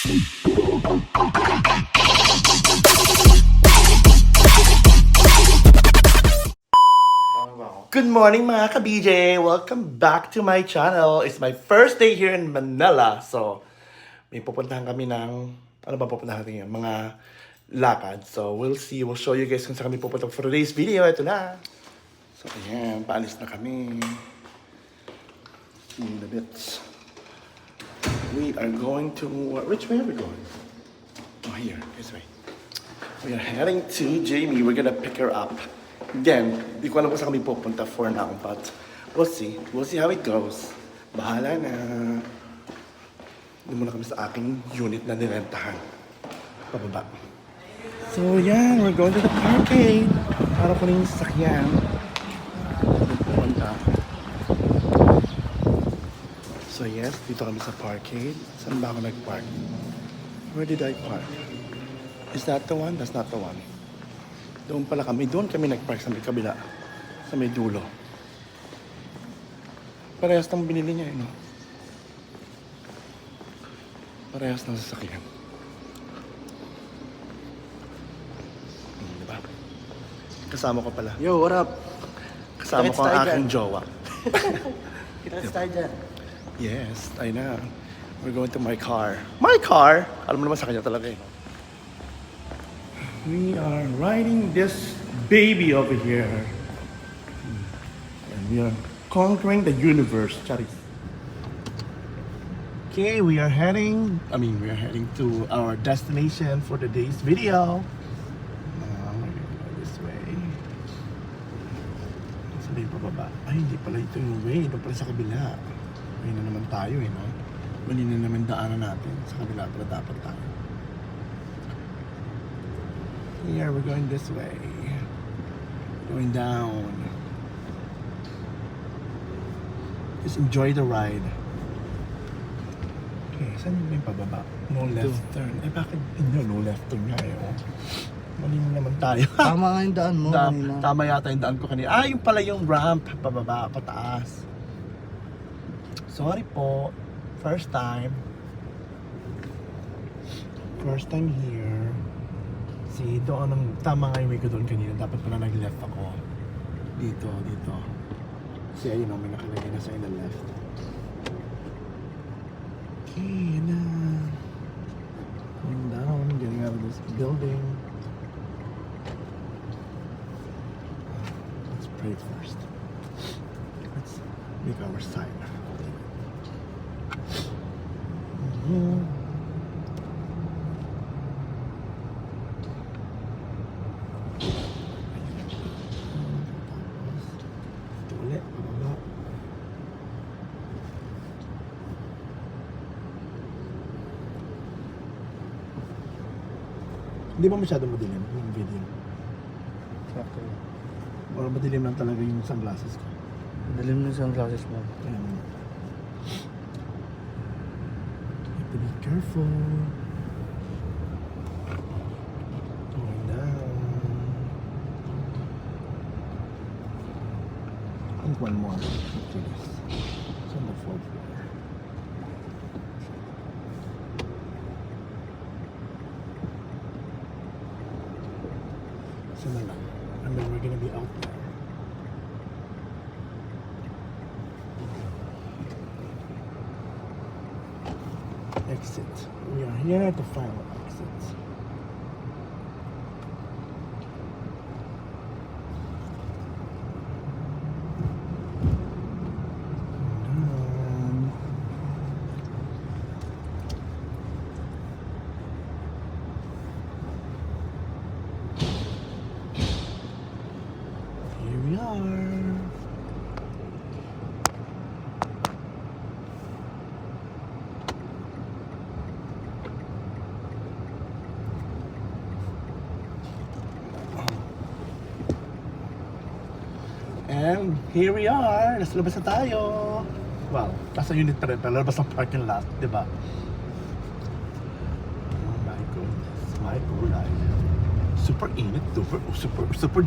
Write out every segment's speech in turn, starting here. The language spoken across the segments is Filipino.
Good morning mga ka-BJ! Welcome back to my channel. It's my first day here in Manila. So, may pupuntahan kami ng, ano ba pupuntahan natin yun? Mga lakad. So, we'll see. We'll show you guys kung saan kami pupunta for today's video. Ito na. So, ayan. Paalis na kami. See you in a bit. We are going to, which way are we going? Oh, here. This way. We are heading to Jamie. We're gonna pick her up. Again, di ko alam kung saan kami pupunta for now, but we'll see. We'll see how it goes. Bahala na. Doon muna kami sa aking unit na nirentahan. Pababa. So yan, we're going to the parkade. Para po rin yung sasakyan. Pupunta. So yes, dito kami sa parkade. Saan ba ako nag-park? Where did I park? Is that the one? That's not the one. Doon pala kami. Doon kami nag-park sa may kabila. Sa may dulo. Parehas ng binili niya, no? Parehas ng sasakyan. Diba? Kasama ko pala. Yo, what up? Kasama ko ang aking jowa. Kita tayo dyan. Yes, I know. We're going to my car. My car? Alam mo naman sa kanya talaga eh. We are riding this baby over here. And we are conquering the universe. Charis. Okay, we are heading to our destination for today's video. We're gonna go this way. Sabi pababa. Ay, hindi pala ito yung way. Ito pala sa kabila. May na naman tayo eh, no? Mali na naman daanan natin. Sa kabila pala dapat tayo. Here, we're going this way. Going down. Just enjoy the ride. Okay, saan yung pababa? No left turn. Eh, bakit? No left turn nga eh. Oh. Mali naman tayo. Tama nga yung daan mo kanina. Tama yata yung daan ko kanina. Ah, yung pala yung ramp. Pababa, pataas. Sorry po. First time. First time here. See, doon ang tama nga yung way ko doon kanina. Dapat pala nag-left ako. Dito. Kasi ayun may nakalagay na sa in the left. Okay, na. Going down, getting out of this building. Let's pray first. Let's make our sign. Hindi ba masyadong madilim yung video? Sakto. Or madilim lang talaga yung sunglasses ko? Madilim na sunglasses mo. Ayan. You have to be careful. Going down. I think one more after this. It's on the fourth floor. So na lang. And then we're gonna be out there. Exit. We are here at the final exit. Here we are. And here we are. Nasa labas na tayo. Well, nasa unit pa rin. Pero labas ng parking lot, di ba? Oh my goodness. My God. Super init.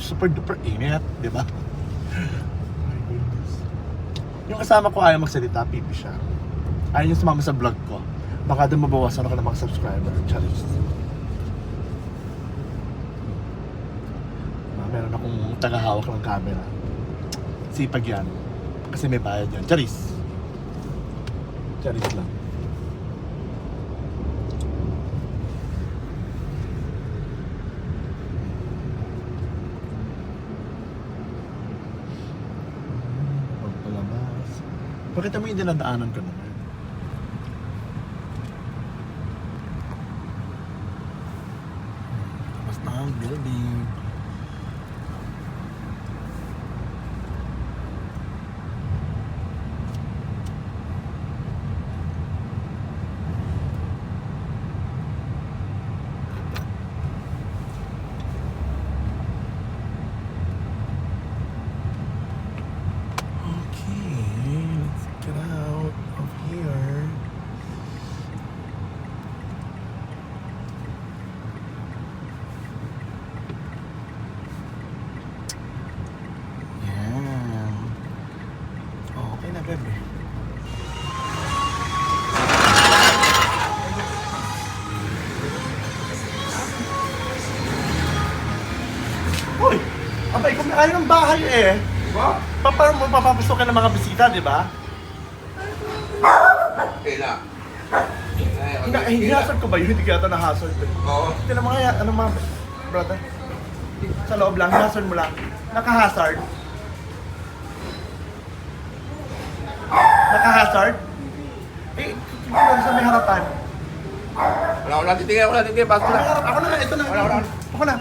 Super duper init. Di ba? My goodness. Yung kasama ko ayaw magsalita, pipi siya. Ayaw niya sumama sa vlog ko. Baka doon mabawasan ako ng mga subscriber. Challenge. Meron akong tagahawak ng camera. Sipag yan. Kasi may bayad yan. Charis. Charis lang. Pagpalabas. Pakita mo yung dinadaanan ko naman. Tapos na ang building. Bebe. Uy! Abay, kung may ayaw ng bahay eh. Ba? Paano mo papapasok ka ng mga bisita, di ba? Kailan? Hinasard ko ba yun? Hindi kaya ito na-hazard. Oo. Tignan mo kaya, ano mga brother? Sa loob lang, hinasard mo lang. Naka-hazard. Naka-hazard? Eh, tignan mo sa may harapan. Wala titingin, pasok na. Ako na, ito na. Ako na.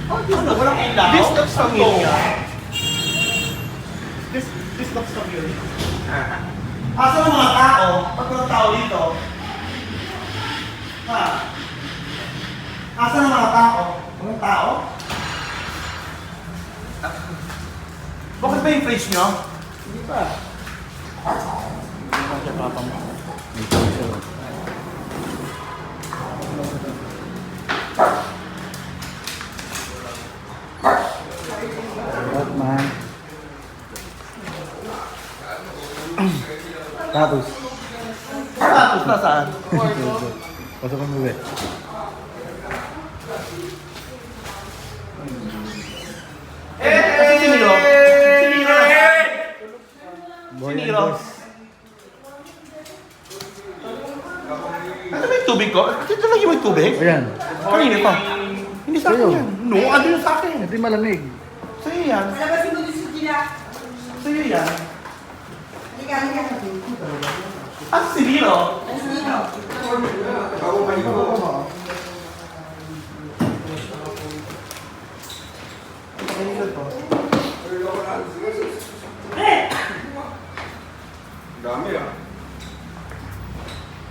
Ano, walang ilaw? This looks familiar. This looks familiar. Asa ng mga tao? Pag mga tao dito? Ha? Asa ng mga tao? Mga tao? Bakit ba yung fridge nyo? Hindi pa. Hindi pa siya papa mo. Hindi pa siya. What man? Tapos. Tapos na saan? Pasok ang uwi. Kasi siniro? Siniro na saan? Siniro? Ano ba yung tubig ko? Dito lang yung tubig? Ayan. Kanina pa. Hindi sa akin Sa'yo. yan. No, ano yung sa akin? Hindi malamig. Sa'yo yan. Malabasin mo din si Gina. Sa'yo yan. Halika. Ah, siniro? Ang sino? Kanina to. Dami ah.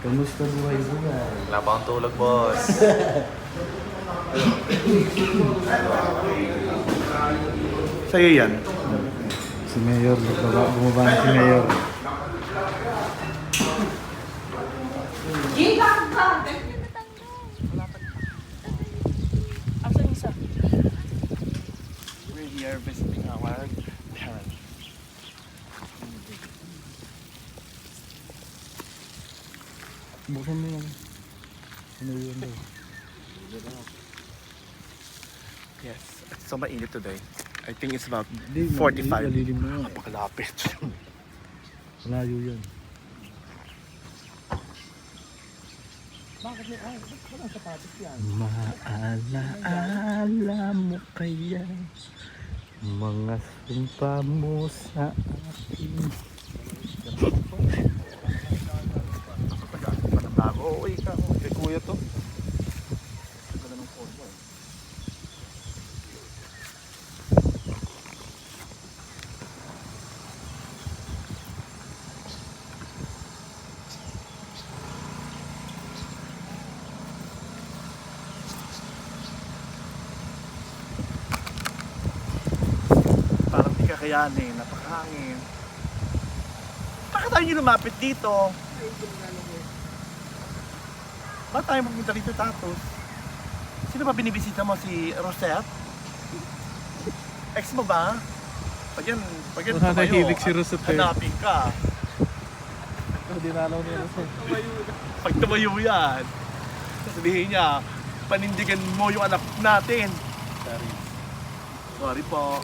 Kamusta buhay buhay? Wala pa akong tulog, boss. Sa'yo yan. Si Mayor, bumaba na si Mayor. Gina ka! We're here visiting our parents. Buksan mo yan. Ano yun daw? Yes, it's so mainit today. I think it's about Hindi, 45. malilim na yan. Napakalapit. Malayo yan. Maalaala mo kaya mga sumpa mo sa akin. Oo, ikaw. Kay kuya to. Ganda ng phone mo. Parang di kakayanin, napakahangin. Bakit tayo nyo lumapit dito? Bakit tayo magpunta dito, Tatos? Sino ba binibisita mo? Si Rosette? Ex mo ba? Pag yan Baka tumayo, nahilig si Rosette. hanapin ka. Dinalaw niya Rosette. Pag tumayo yan, sabihin niya, panindigan mo yung anak natin. Sorry. Sorry po.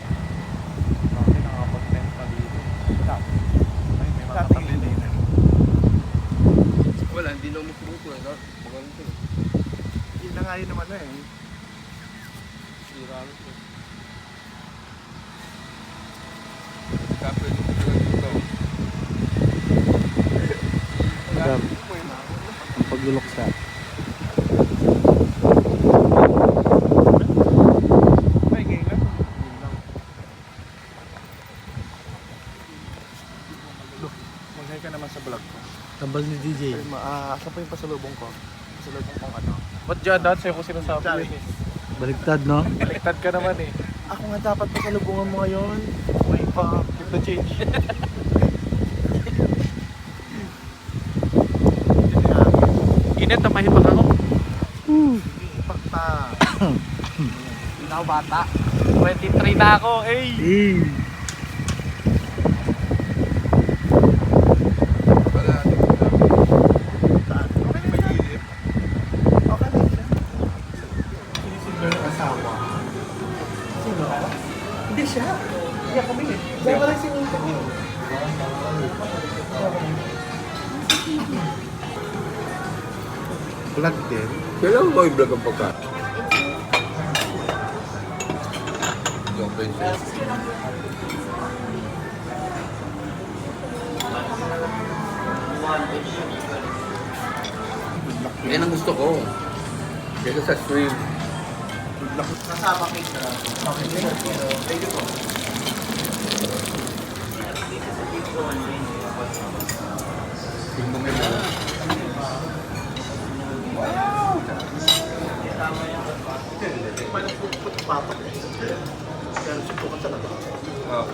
Bakit nakapag-tent pa dito? Ay, may mga Dating katabi din. Wala, hindi na umupo eh. No? Magaling ko. Yun na nga yun naman eh. Sira ito. Kapit yung talagang dito. Madam, ang pagluluksa. Ay, ngayon lang. Mag-hi ka naman sa vlog ko. Tambal ni DJ. Ay, asa pa yung pasalubong ko? Pasalubong kong ano? Ba't dyan? Dahil sa'yo ko sinasabi Sorry. yun eh. Baliktad, no? Baliktad ka naman eh. Ako nga dapat pasalubungan mo ngayon. Wait pa. Keep the change. Init na mahipak ako. Ipak pa. Hindi na ako bata. 23 na ako, eh. Wala. Saan? Okay na yun. Okay na yun. Sino yung asawa? Sino? Hindi siya. Hindi ako bili. Siya pala si Nita niyo. Vlog din. Kailangan mo i-vlog ang pagka. Yung princess. Yan ang gusto ko. Kaya sa stream. Kasama cake na. Okay, thank you po. Tingnan mo yun. Paano po patok eh? Pero siya po ka talaga. Ah.